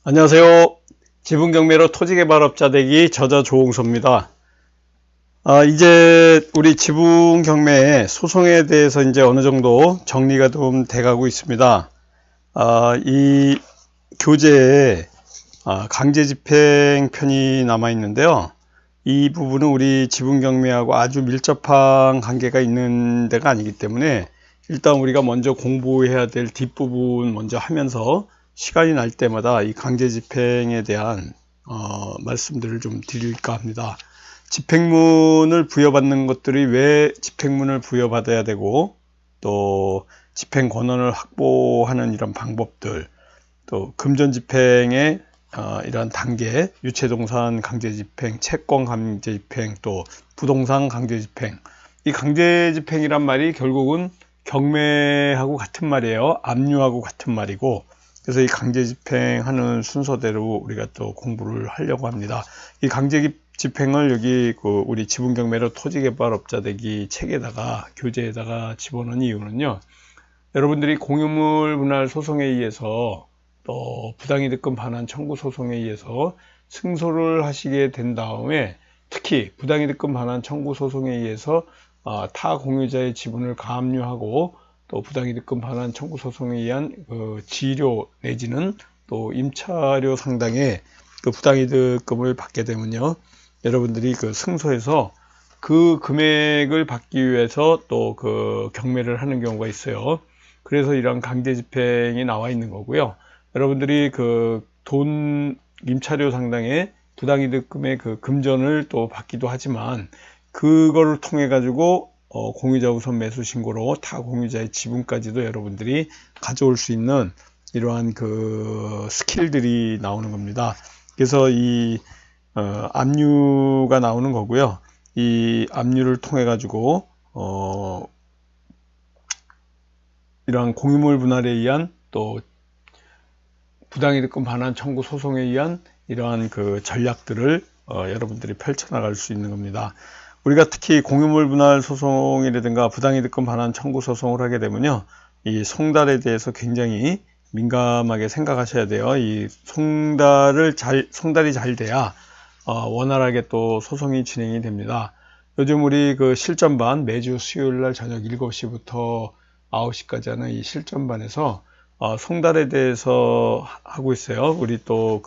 안녕하세요. 지분경매로 토지개발업자 되기 저자 조홍서입니다. 이제 우리 지분경매 소송에 대해서 이제 어느 정도 정리가 좀 돼가고 있습니다. 이 교재에 강제집행 편이 남아 있는데요. 이 부분은 우리 지분경매하고 아주 밀접한 관계가 있는 데가 아니기 때문에 일단 우리가 먼저 공부해야 될 뒷부분 먼저 하면서 시간이 날 때마다 이 강제집행에 대한 말씀들을 좀 드릴까 합니다. 집행문을 부여받는 것들이 왜 집행문을 부여받아야 되고 또 집행권한을 확보하는 이런 방법들, 또 금전집행의 이러한 단계, 유체동산 강제집행, 채권 강제집행, 또 부동산 강제집행. 이 강제집행이란 말이 결국은 경매하고 같은 말이에요. 압류하고 같은 말이고, 그래서 이 강제집행하는 순서대로 우리가 또 공부를 하려고 합니다. 이 강제집행을 여기 우리 지분경매로 토지개발업자 되기 책에다가 교재에다가 집어넣은 이유는요. 여러분들이 공유물 분할 소송에 의해서 또 부당이득금 반환 청구 소송에 의해서 승소를 하시게 된 다음에 특히 부당이득금 반환 청구 소송에 의해서 타 공유자의 지분을 가압류하고 또 부당이득금 반환 청구 소송에 의한 지료 내지는 또 임차료 상당의 그 부당이득금을 받게 되면요, 여러분들이 승소해서 그 금액을 받기 위해서 또 경매를 하는 경우가 있어요. 그래서 이런 강제집행이 나와 있는 거고요. 여러분들이 돈 임차료 상당의 부당이득금의 금전을 또 받기도 하지만 그거를 통해 가지고 공유자 우선 매수 신고로 타 공유자의 지분까지도 여러분들이 가져올 수 있는 이러한 스킬들이 나오는 겁니다. 그래서 이 압류가 나오는 거고요. 이 압류를 통해 가지고 이러한 공유물 분할에 의한 또 부당이득금 반환 청구 소송에 의한 이러한 전략들을 여러분들이 펼쳐나갈 수 있는 겁니다. 우리가 특히 공유물 분할 소송이라든가 부당이득금 반환 청구 소송을 하게 되면요, 이 송달에 대해서 굉장히 민감하게 생각하셔야 돼요. 이 송달이 잘 돼야 원활하게 또 소송이 진행이 됩니다. 요즘 우리 실전반 매주 수요일날 저녁 7시부터 9시까지 하는 이 실전반에서 송달에 대해서 하고 있어요. 우리 또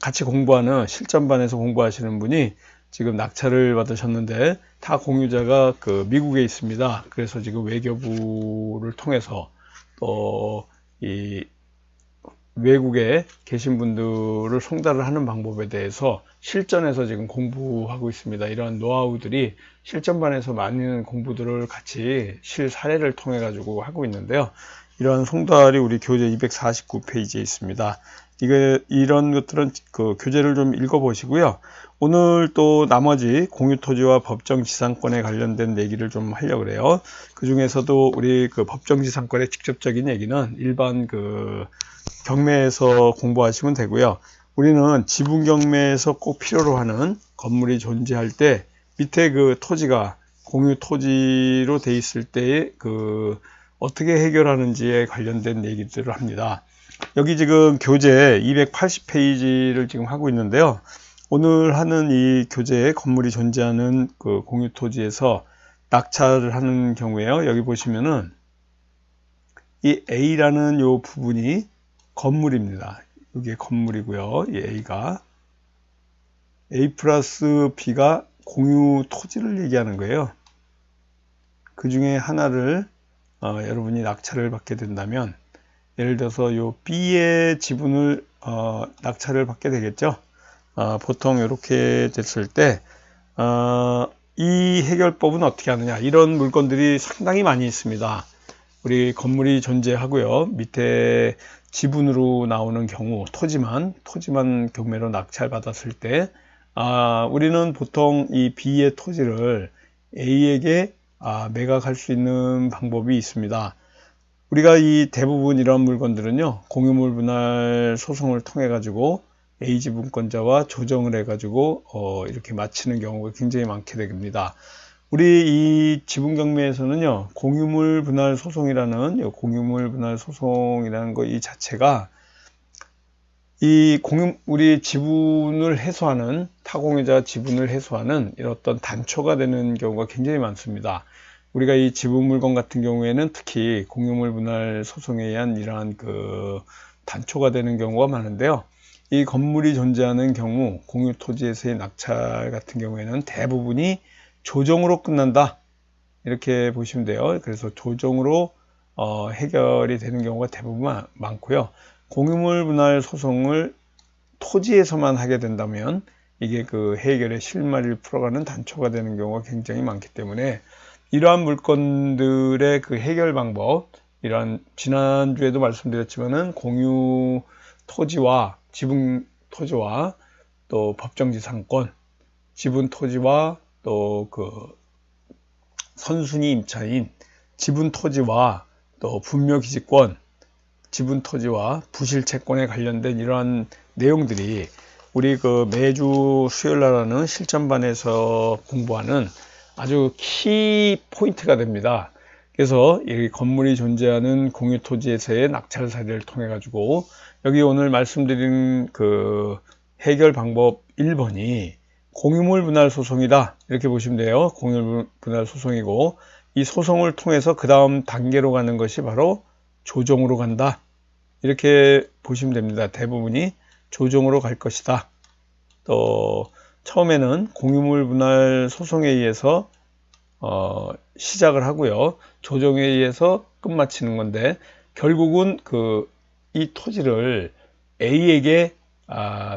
같이 공부하는 실전반에서 공부하시는 분이 지금 낙찰을 받으셨는데 타 공유자가 미국에 있습니다. 그래서 지금 외교부를 통해서 또 이 외국에 계신 분들을 송달을 하는 방법에 대해서 실전에서 지금 공부하고 있습니다. 이런 노하우들이 실전반에서 많은 공부들을 같이 실사례를 통해 가지고 하고 있는데요. 이러한 송달이 우리 교재 249페이지에 있습니다. 이런 것들은 교재를 좀 읽어 보시고요. 오늘 또 나머지 공유토지와 법정지상권에 관련된 얘기를 좀 하려고 그래요. 그 중에서도 우리 법정지상권의 직접적인 얘기는 일반 경매에서 공부하시면 되고요. 우리는 지분경매에서 꼭 필요로 하는 건물이 존재할 때 밑에 토지가 공유토지로 돼 있을 때에 어떻게 해결하는지에 관련된 얘기들을 합니다. 여기 지금 교재 280페이지를 지금 하고 있는데요. 오늘 하는 이 교재에 건물이 존재하는 공유토지에서 낙찰을 하는 경우에요. 여기 보시면은 이 A라는 요 부분이 건물입니다. 이게 건물이고요. 이 A가 A 플러스 B가 공유 토지를 얘기하는 거예요. 그 중에 하나를 여러분이 낙찰을 받게 된다면, 예를 들어서 요 B의 지분을 낙찰을 받게 되겠죠. 보통 이렇게 됐을 때 이 해결법은 어떻게 하느냐, 이런 물건들이 상당히 많이 있습니다. 우리 건물이 존재하고요, 밑에 지분으로 나오는 경우 토지만 경매로 낙찰 받았을 때 우리는 보통 이 B의 토지를 A에게 매각할 수 있는 방법이 있습니다. 우리가 이 대부분 이런 물건들은요, 공유물 분할 소송을 통해 가지고 A 지분권자와 조정을 해 가지고 이렇게 마치는 경우가 굉장히 많게 됩니다. 우리 이 지분경매에서는요, 공유물 분할 소송이라는 거 이 자체가 우리 지분을 해소하는, 타공유자 지분을 해소하는 이런 어떤 단초가 되는 경우가 굉장히 많습니다. 우리가 이 지분 물건 같은 경우에는 특히 공유물 분할 소송에 의한 이러한 단초가 되는 경우가 많은데요. 이 건물이 존재하는 경우 공유 토지에서의 낙찰 같은 경우에는 대부분이 조정으로 끝난다, 이렇게 보시면 돼요. 그래서 조정으로 해결이 되는 경우가 대부분 많고요. 공유물 분할 소송을 토지에서만 하게 된다면 이게 해결의 실마리를 풀어가는 단초가 되는 경우가 굉장히 많기 때문에 이러한 물건들의 해결 방법, 이러한 지난주에도 말씀드렸지만은 공유 토지와 지분 토지와 또 법정지상권, 지분 토지와 또 선순위 임차인, 지분 토지와 또 분묘기지권, 지분 토지와 부실채권에 관련된 이러한 내용들이 우리 매주 수요일 날 하는 실전반에서 공부하는 아주 키 포인트가 됩니다. 그래서 이 건물이 존재하는 공유 토지에서의 낙찰 사례를 통해 가지고 여기 오늘 말씀드린 해결 방법 1번이 공유물 분할 소송이다, 이렇게 보시면 돼요. 공유물 분할 소송이고, 이 소송을 통해서 그 다음 단계로 가는 것이 바로 조정으로 간다, 이렇게 보시면 됩니다. 대부분이 조정으로 갈 것이다. 또 처음에는 공유물 분할 소송에 의해서 시작을 하고요, 조정에 의해서 끝마치는 건데, 결국은 이 토지를 A에게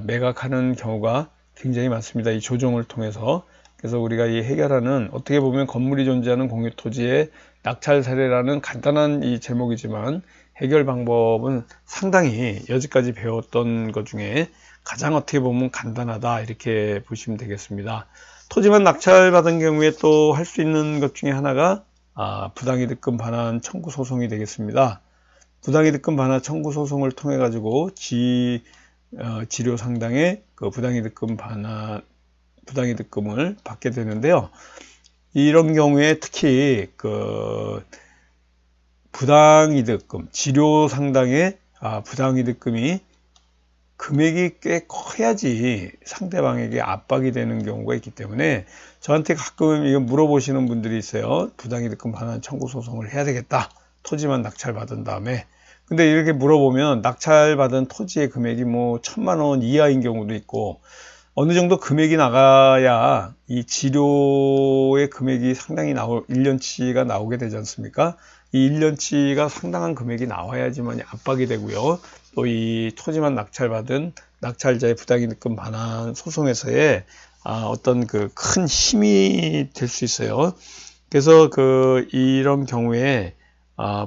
매각하는 경우가 굉장히 많습니다. 이 조정을 통해서. 그래서 우리가 이 해결하는, 어떻게 보면 건물이 존재하는 공유 토지의 낙찰 사례라는 간단한 이 제목이지만 해결 방법은 상당히 여지까지 배웠던 것 중에 가장 어떻게 보면 간단하다, 이렇게 보시면 되겠습니다. 토지만 낙찰받은 경우에 또 할 수 있는 것 중에 하나가 부당이득금 반환 청구 소송이 되겠습니다. 부당이득금 반환 청구 소송을 통해 가지고 지료 상당의 부당이득금을 받게 되는데요. 이런 경우에 특히 부당이득금, 지료 상당의 부당이득금이 금액이 꽤 커야지 상대방에게 압박이 되는 경우가 있기 때문에 저한테 가끔 이거 물어보시는 분들이 있어요. 부당이득금 반환 청구 소송을 해야 되겠다, 토지만 낙찰받은 다음에. 근데 이렇게 물어보면 낙찰받은 토지의 금액이 뭐 1,000만 원 이하인 경우도 있고, 어느 정도 금액이 나가야 이 지료의 금액이 상당히 1년치가 나오게 되지 않습니까? 이 1년치가 상당한 금액이 나와야지만 압박이 되고요. 또 이 토지만 낙찰받은 낙찰자의 부당이득금 반환 소송에서의 어떤 큰 힘이 될 수 있어요. 그래서 이런 경우에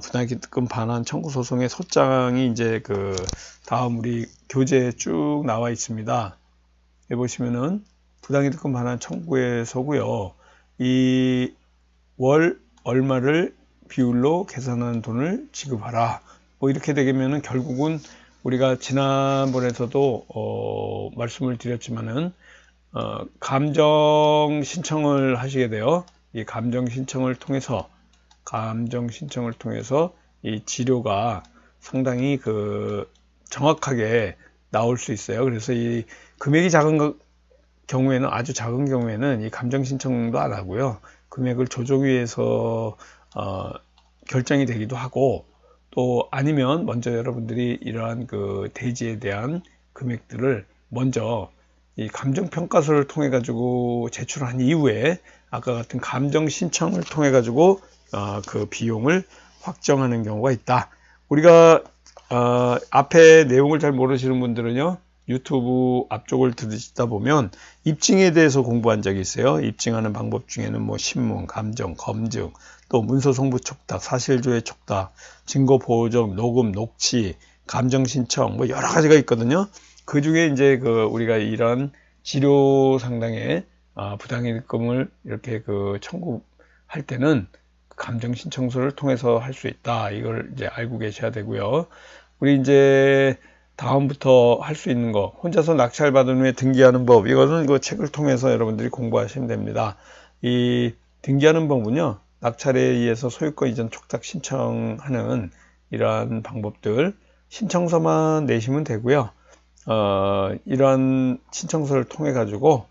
부당이득금 반환 청구 소송의 소장이 이제 다음 우리 교재에 쭉 나와 있습니다. 여기 보시면은 부당이득금 반환 청구에서고요. 이 월 얼마를 비율로 계산한 돈을 지급하라, 뭐 이렇게 되면은 결국은 우리가 지난번에서도 말씀을 드렸지만은 감정 신청을 하시게 돼요. 이 감정 신청을 통해서 이 지료가 상당히 정확하게 나올 수 있어요. 그래서 이 금액이 작은 경우에는, 아주 작은 경우에는 이 감정 신청도 안 하고요, 금액을 조정위에서 결정이 되기도 하고, 또 아니면 먼저 여러분들이 이러한 대지에 대한 금액들을 먼저 이 감정평가서를 통해 가지고 제출한 이후에 아까 같은 감정 신청을 통해 가지고 그 비용을 확정하는 경우가 있다. 우리가 앞에 내용을 잘 모르시는 분들은요, 유튜브 앞쪽을 들으시다 보면 입증에 대해서 공부한 적이 있어요. 입증하는 방법 중에는 뭐 신문, 감정, 검증, 또 문서송부 촉탁, 사실조회 촉탁, 증거 보정, 녹음, 녹취, 감정 신청, 뭐 여러 가지가 있거든요. 그 중에 이제 우리가 이런 지료 상당의 부당이득금을 이렇게 청구할 때는 감정 신청서를 통해서 할 수 있다. 이걸 이제 알고 계셔야 되고요. 우리 이제 다음부터 할 수 있는 거, 혼자서 낙찰받은 후에 등기하는 법, 이거는 책을 통해서 여러분들이 공부하시면 됩니다. 이 등기하는 법은요, 낙찰에 의해서 소유권 이전 촉탁 신청하는 이러한 방법들, 신청서만 내시면 되고요. 이러한 신청서를 통해 가지고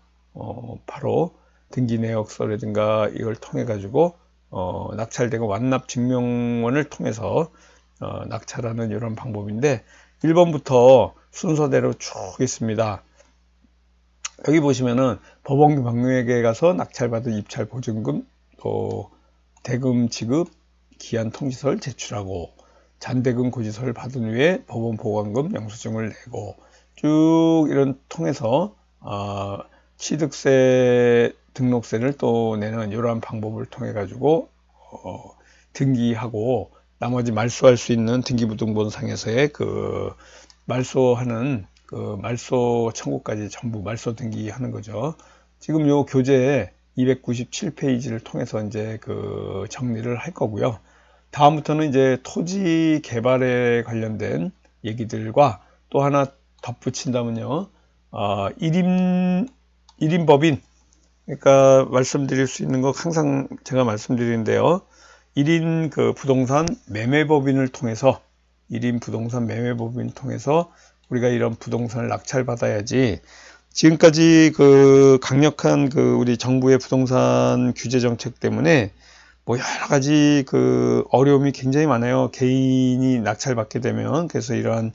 바로 등기 내역서라든가 이걸 통해 가지고 낙찰되고 완납 증명원을 통해서 낙찰하는 이런 방법인데 1번부터 순서대로 쭉 있습니다. 여기 보시면은 법원 경영에게 가서 낙찰받은 입찰 보증금, 또 대금 지급, 기한 통지서를 제출하고 잔대금 고지서를 받은 후에 법원 보관금 영수증을 내고 쭉 이런 통해서 취득세 등록세를 또 내는 이러한 방법을 통해 가지고 등기하고 나머지 말소할 수 있는 등기부등본상에서의 그 말소하는 그 말소 청구까지 전부 말소 등기하는 거죠. 지금 요 교재 297페이지를 통해서 이제 그 정리를 할 거고요. 다음부터는 이제 토지 개발에 관련된 얘기들과 또 하나 덧붙인다면요. 1인 법인. 그러니까 말씀드릴 수 있는 거 항상 제가 말씀드리는데요. 1인 그 부동산 매매법인을 통해서 1인 부동산 매매법인을 통해서 우리가 이런 부동산을 낙찰받아야지 지금까지 그 강력한 그 우리 정부의 부동산 규제 정책 때문에 뭐 여러 가지 그 어려움이 굉장히 많아요. 개인이 낙찰받게 되면. 그래서 이러한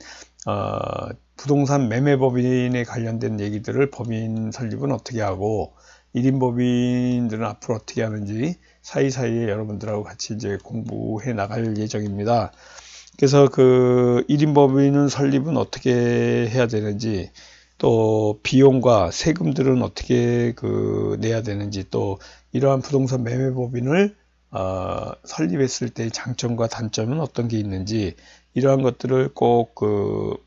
부동산 매매법인에 관련된 얘기들을 법인 설립은 어떻게 하고 1인 법인들은 앞으로 어떻게 하는지 사이사이에 여러분들하고 같이 이제 공부해 나갈 예정입니다. 그래서 그 1인 법인은 설립은 어떻게 해야 되는지, 또 비용과 세금들은 어떻게 그 내야 되는지, 또 이러한 부동산 매매법인을 설립했을 때의 장점과 단점은 어떤 게 있는지, 이러한 것들을 꼭 그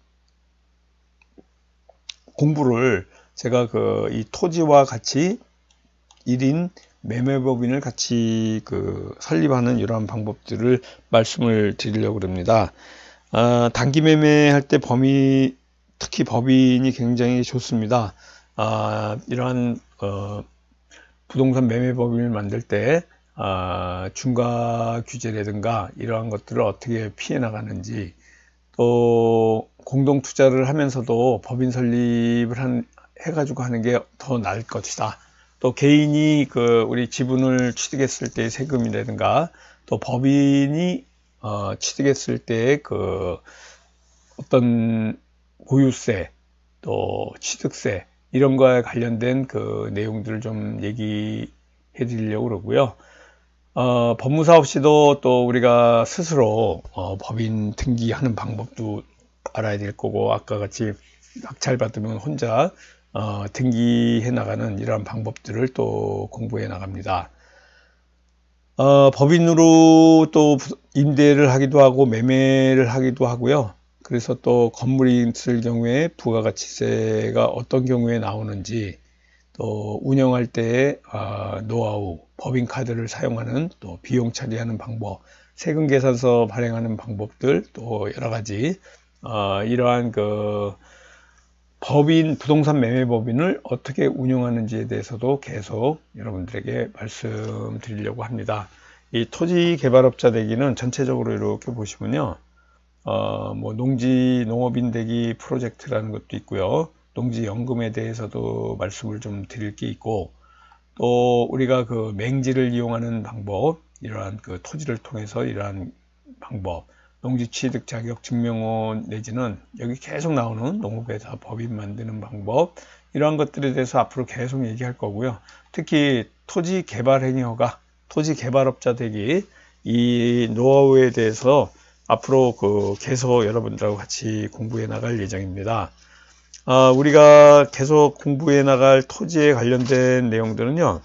공부를 제가 그 이 토지와 같이 1인 매매법인을 같이 그 설립하는 이러한 방법들을 말씀을 드리려고 합니다. 단기 매매할 때 특히 법인이 굉장히 좋습니다. 이러한 부동산 매매법인을 만들 때 중과 규제라든가 이러한 것들을 어떻게 피해 나가는지, 또 공동 투자를 하면서도 법인 설립을 해가지고 하는 게 더 나을 것이다. 또 개인이 그 우리 지분을 취득했을 때 세금이라든가, 또 법인이 취득했을 때 그 어떤 보유세, 또 취득세 이런 거에 관련된 그 내용들을 좀 얘기해 드리려고 그러고요. 법무사 없이도 또 우리가 스스로 법인 등기하는 방법도 알아야 될 거고, 아까 같이 낙찰받으면 혼자 등기해 나가는 이러한 방법들을 또 공부해 나갑니다. 법인으로 또 임대를 하기도 하고 매매를 하기도 하고요. 그래서 또 건물이 있을 경우에 부가가치세가 어떤 경우에 나오는지, 또 운영할 때의 노하우, 법인카드를 사용하는 또 비용 처리하는 방법, 세금 계산서 발행하는 방법들, 또 여러 가지 이러한 그 부동산 매매법인을 어떻게 운영하는지에 대해서도 계속 여러분들에게 말씀드리려고 합니다. 이 토지 개발업자 되기는 전체적으로 이렇게 보시면요. 뭐 농업인 되기 프로젝트라는 것도 있고요. 농지연금에 대해서도 말씀을 좀 드릴 게 있고, 또 우리가 그 맹지를 이용하는 방법, 이러한 그 토지를 통해서 이러한 방법, 농지취득 자격 증명원 내지는 여기 계속 나오는 농업회사 법인 만드는 방법, 이러한 것들에 대해서 앞으로 계속 얘기할 거고요. 특히 토지 개발 행위허가, 토지 개발업자 되기, 이 노하우에 대해서 앞으로 그 계속 여러분들하고 같이 공부해 나갈 예정입니다. 우리가 계속 공부해 나갈 토지에 관련된 내용들은요,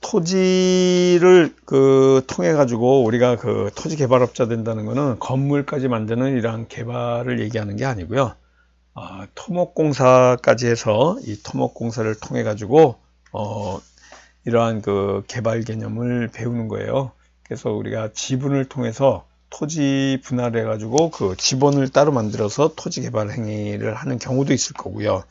토지를 그 통해 가지고 우리가 그 토지 개발업자 된다는 것은 건물까지 만드는 이러한 개발을 얘기하는 게 아니고요. 토목공사까지 해서 이 토목공사를 통해 가지고 이러한 그 개발 개념을 배우는 거예요. 그래서 우리가 지분을 통해서 토지 분할해 가지고 그 지번을 따로 만들어서 토지 개발 행위를 하는 경우도 있을 거고요.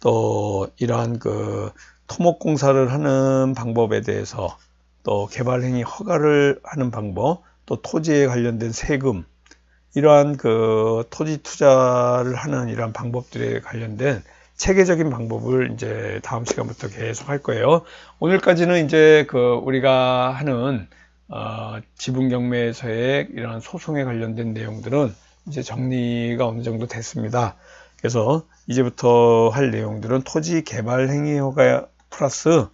또 이러한 그 토목공사를 하는 방법에 대해서, 또 개발 행위 허가를 하는 방법, 또 토지에 관련된 세금, 이러한 그 토지 투자를 하는 이러한 방법들에 관련된 체계적인 방법을 이제 다음 시간부터 계속 할 거예요. 오늘까지는 이제 그 우리가 하는 지분 경매에서의 이러한 소송에 관련된 내용들은 이제 정리가 어느 정도 됐습니다. 그래서 이제부터 할 내용들은 토지 개발 행위 허가 플러스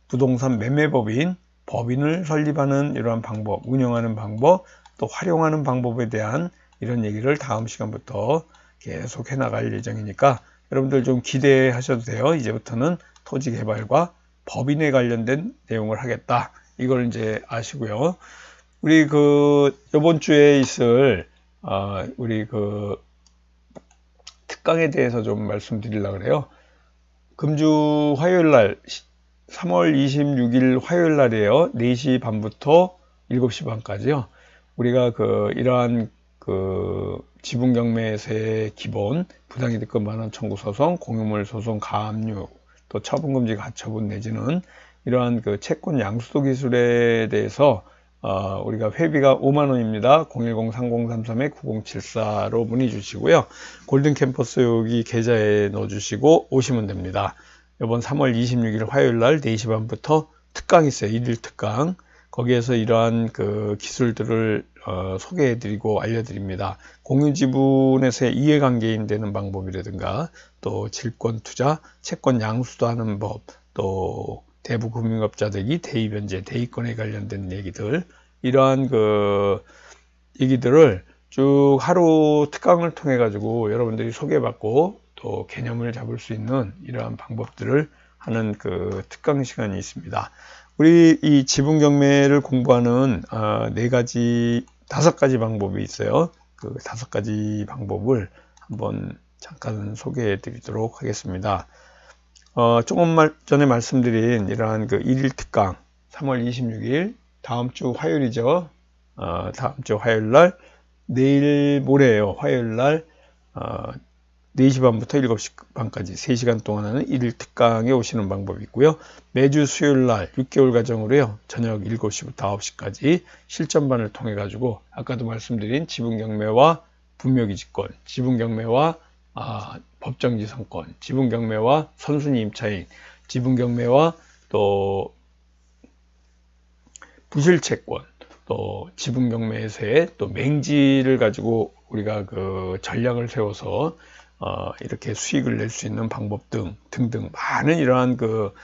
부동산 매매법인, 법인을 설립하는 이러한 방법, 운영하는 방법, 또 활용하는 방법에 대한 이런 얘기를 다음 시간부터 계속 해나갈 예정이니까 여러분들 좀 기대하셔도 돼요. 이제부터는 토지 개발과 법인에 관련된 내용을 하겠다. 이걸 이제 아시고요. 우리 그 이번 주에 있을 우리 그 특강에 대해서 좀 말씀드리려고 그래요. 금주 화요일 날 3월 26일 화요일 날이에요. 4시 반부터 7시 반까지요. 우리가 그 이러한 그 지분 경매에서의 기본 부당이득금 반환 청구 소송, 공유물 소송, 가압류, 또 처분금지 가처분 내지는 이러한 그 채권 양수도 기술에 대해서 우리가 회비가 5만 원입니다. 010-3033-9074로 문의 주시고요. 골든 캠퍼스 여기 계좌에 넣어 주시고 오시면 됩니다. 이번 3월 26일 화요일 날 4시 반부터 특강이 있어요. 1일 특강. 거기에서 이러한 그 기술들을 소개해 드리고 알려드립니다. 공유지분에서의 이해관계인 되는 방법이라든가 또 질권 투자, 채권 양수도 하는 법, 또 대부 금융업자 되기, 대의변제, 대의권에 관련된 얘기들, 이러한 그 얘기들을 쭉 하루 특강을 통해 가지고 여러분들이 소개받고 또 개념을 잡을 수 있는 이러한 방법들을 하는 그 특강 시간이 있습니다. 우리 이 지분 경매를 공부하는 5가지 방법이 있어요. 그 5가지 방법을 한번 잠깐 소개해 드리도록 하겠습니다. 조금 전에 말씀드린 이러한 그 1일 특강 3월 26일 다음 주 화요일이죠. 다음 주 화요일 날, 내일 모레예요. 화요일 날 4시 반부터 7시 반까지 3시간 동안 하는 1일 특강에 오시는 방법이 있고요. 매주 수요일 날 6개월 과정으로요. 저녁 7시부터 9시까지 실전반을 통해 가지고 아까도 말씀드린 지분 경매와 분묘기지권, 지분 경매와 법정지상권, 지분 경매와 선순위 임차인, 지분 경매와 또 부실채권, 또 지분 경매에서의 또 맹지를 가지고 우리가 그 전략을 세워서 이렇게 수익을 낼 수 있는 방법 등등 많은 이러한 그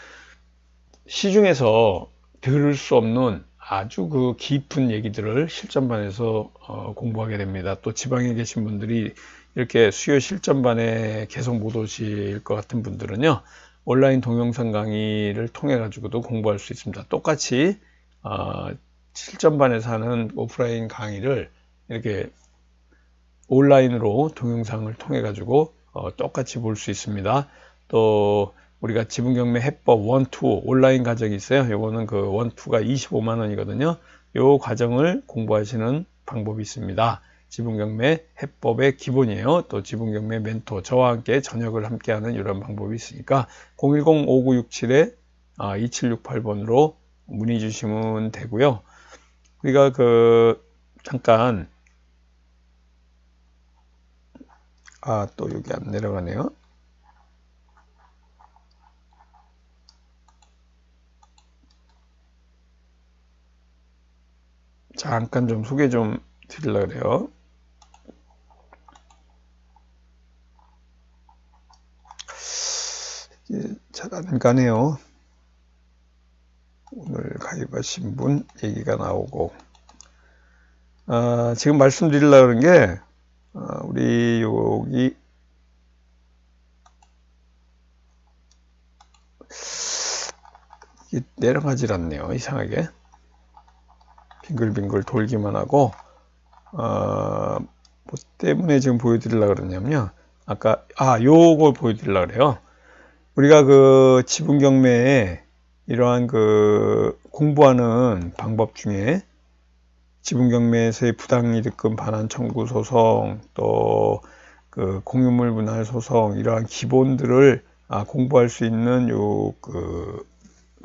시중에서 들을 수 없는 아주 그 깊은 얘기들을 실전반에서 공부하게 됩니다. 또 지방에 계신 분들이 이렇게 수요 실전반에 계속 못 오실 것 같은 분들은요, 온라인 동영상 강의를 통해 가지고도 공부할 수 있습니다. 똑같이 실전반에서 하는 오프라인 강의를 이렇게 온라인으로 동영상을 통해 가지고 똑같이 볼 수 있습니다. 또 우리가 지분경매 해법 1, 2 온라인 과정이 있어요. 요거는 그 1, 2가 25만 원이거든요. 요 과정을 공부하시는 방법이 있습니다. 지분경매 해법의 기본이에요. 또 지분경매 멘토 저와 함께 저녁을 함께하는 이런 방법이 있으니까 010-5967-2768번으로 문의 주시면 되고요. 우리가 그 잠깐 또 여기 안 내려가네요. 잠깐 좀 소개 좀 드리려고 그래요. 잘 안 가네요. 오늘 가입하신 분 얘기가 나오고 지금 말씀드리려고 하는 게 우리 여기 내려가질 않네요. 이상하게 빙글빙글 돌기만 하고 뭐 때문에 지금 보여드리려고 그러냐면요. 아까 요걸 보여드리려고 그래요. 우리가 그 지분 경매에 이러한 그 공부하는 방법 중에 지분 경매에서의 부당이득금 반환 청구 소송, 또 그 공유물 분할 소송 이러한 기본들을 공부할 수 있는 요 그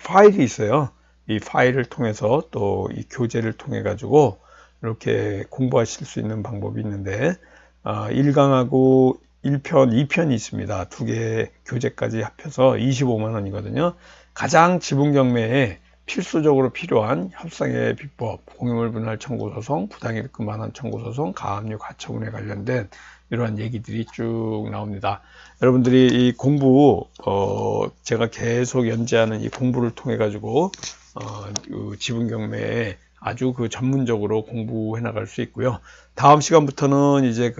파일이 있어요. 이 파일을 통해서 또 이 교재를 통해 가지고 이렇게 공부하실 수 있는 방법이 있는데 1강하고 1편, 2편이 있습니다. 두 개 교재까지 합해서 25만 원이거든요. 가장 지분경매에 필수적으로 필요한 협상의 비법, 공유물 분할 청구 소송, 부당이득금 반환 청구 소송, 가압류 가처분에 관련된 이러한 얘기들이 쭉 나옵니다. 여러분들이 이 공부, 제가 계속 연재하는 이 공부를 통해 가지고 지분경매에 아주 전문적으로 공부해 나갈 수 있고요. 다음 시간부터는 이제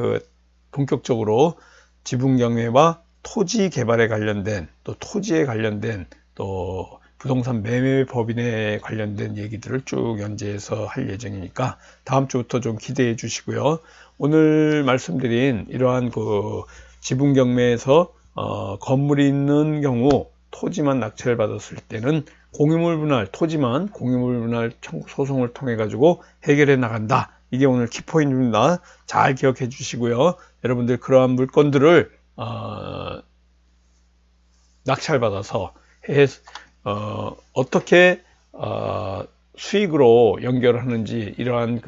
본격적으로 지분경매와 토지 개발에 관련된, 또 토지에 관련된, 또 부동산 매매 법인에 관련된 얘기들을 쭉 연재해서 할 예정이니까 다음 주부터 좀 기대해 주시고요. 오늘 말씀드린 이러한 지분경매에서 건물이 있는 경우 토지만 낙찰을 받았을 때는 공유물 분할, 토지만 공유물 분할 청구 소송을 통해 가지고 해결해 나간다. 이게 오늘 키포인트입니다. 잘 기억해 주시고요. 여러분들 그러한 물건들을 낙찰받아서 어떻게 수익으로 연결하는지 이러한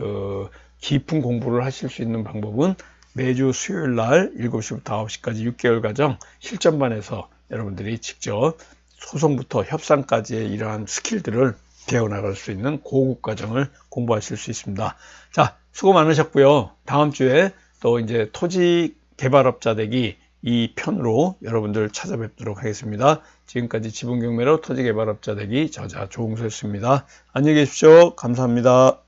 깊은 공부를 하실 수 있는 방법은 매주 수요일 날 7시부터 9시까지 6개월 과정 실전반에서 여러분들이 직접 소송부터 협상까지의 이러한 스킬들을 배워나갈 수 있는 고급 과정을 공부하실 수 있습니다. 자, 수고 많으셨고요. 다음 주에 또 이제 토지 개발업자 되기 이 편으로 여러분들 찾아뵙도록 하겠습니다. 지금까지 지분경매로 토지 개발업자 되기 저자 조홍수였습니다. 안녕히 계십시오. 감사합니다.